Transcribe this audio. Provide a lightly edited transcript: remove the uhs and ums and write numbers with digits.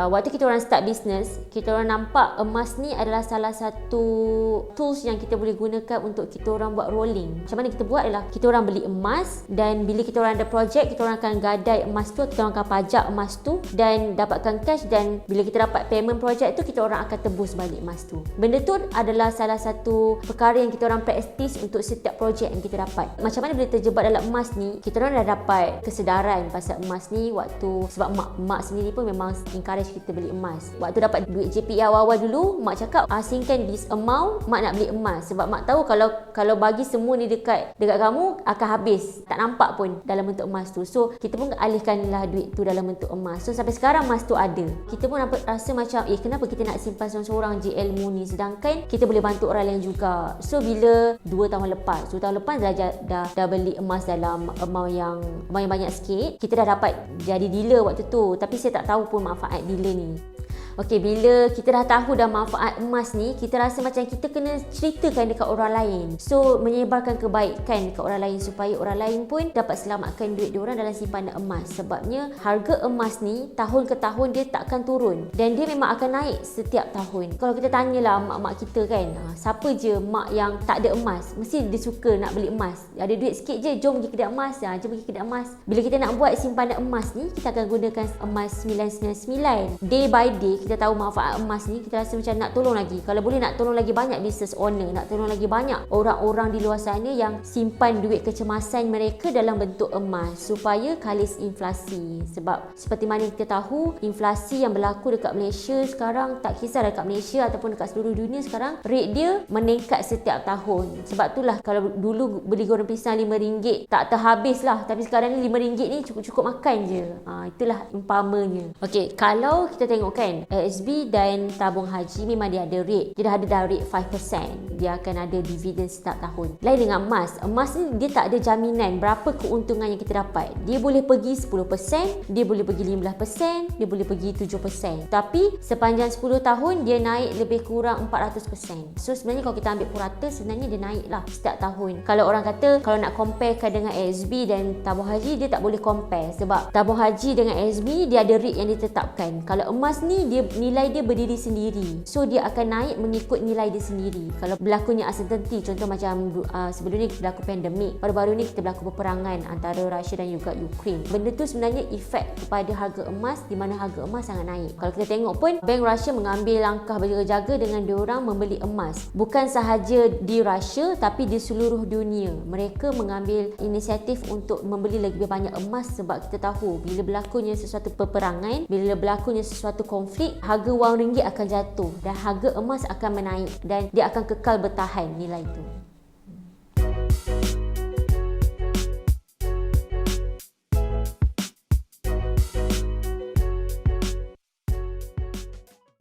waktu kita orang start business, kita orang nampak emas ni adalah salah satu tools yang kita boleh gunakan untuk kita orang buat rolling. Macam mana kita buat adalah kita orang beli emas, dan bila kita orang ada projek, kita orang akan gadai emas tu, kita orang akan pajak emas tu dan dapatkan cash, dan bila kita dapat payment projek tu, kita orang akan tebus balik emas tu. Benda tu adalah salah satu perkara yang kita orang praktis untuk setiap projek yang kita dapat. Macam mana bila terjebak dalam emas ni, kita orang dah dapat kesedaran pasal emas ni waktu, sebab mak sendiri pun memang encourage kita beli emas. Waktu dapat duit JPE awal-awal dulu, mak cakap asingkan this amount, mak nak beli emas, sebab mak tahu kalau bagi semua ni dekat kamu akan habis, tak nampak pun dalam bentuk emas tu. So kita pun alihkanlah duit tu dalam bentuk emas. So sampai sekarang emas tu ada. Kita pun rasa macam kenapa kita nak simpan seorang-seorang je ilmu ni, sedangkan kita boleh bantu orang lain juga. So bila 2 tahun lepas dah beli emas dalam amount yang banyak sikit, kita dah dapat jadi dealer waktu tu, tapi saya tak tahu pun manfaat dealer ni. Okey, bila kita dah tahu dah manfaat emas ni, kita rasa macam kita kena ceritakan dekat orang lain. So, menyebarkan kebaikan dekat orang lain supaya orang lain pun dapat selamatkan duit diorang dalam simpanan emas. Sebabnya, harga emas ni tahun ke tahun dia takkan turun. Dan dia memang akan naik setiap tahun. Kalau kita tanyalah mak-mak kita kan, siapa je mak yang tak ada emas? Mesti dia suka nak beli emas. Ada duit sikit je, jom pergi kedai emas. Jom pergi kedai emas. Bila kita nak buat simpanan emas ni, kita akan gunakan emas 999. Day by day, kita tahu manfaat emas ni, kita rasa macam nak tolong lagi. Kalau boleh nak tolong lagi banyak business owner, nak tolong lagi banyak orang-orang di luar sana yang simpan duit kecemasan mereka dalam bentuk emas supaya kalis inflasi. Sebab seperti mana kita tahu, inflasi yang berlaku dekat Malaysia sekarang, tak kisah dekat Malaysia ataupun dekat seluruh dunia sekarang, rate dia meningkat setiap tahun. Sebab itulah kalau dulu beli goreng pisang RM5 tak terhabis lah, tapi sekarang ni RM5 ni cukup-cukup makan je. Itulah umpamanya. Okey, kalau kita tengok kan, ASB dan tabung haji memang dia ada rate. Dia dah ada rate 5%. Dia akan ada dividen setiap tahun. Lain dengan emas. Emas ni dia tak ada jaminan berapa keuntungan yang kita dapat. Dia boleh pergi 10%, dia boleh pergi 15%, dia boleh pergi 7%. Tapi sepanjang 10 tahun dia naik lebih kurang 400%. So sebenarnya kalau kita ambil purata, sebenarnya dia naik lah setiap tahun. Kalau orang kata, kalau nak comparekan dengan ASB dan tabung haji, dia tak boleh compare. Sebab tabung haji dengan ASB dia ada rate yang ditetapkan. Kalau emas ni nilai dia berdiri sendiri. So dia akan naik mengikut nilai dia sendiri. Kalau berlakunya uncertainty, contoh macam sebelum ni berlaku pandemik, baru-baru ni kita berlaku peperangan antara Russia dan juga Ukraine. Benda tu sebenarnya efek kepada harga emas, di mana harga emas sangat naik. Kalau kita tengok pun, Bank Russia mengambil langkah berjaga-jaga dengan diorang membeli emas. Bukan sahaja di Russia, tapi di seluruh dunia. Mereka mengambil inisiatif untuk membeli lebih banyak emas, sebab kita tahu bila berlakunya sesuatu peperangan, bila berlakunya sesuatu konflik, harga wang ringgit akan jatuh dan harga emas akan menaik dan dia akan kekal bertahan nilai itu.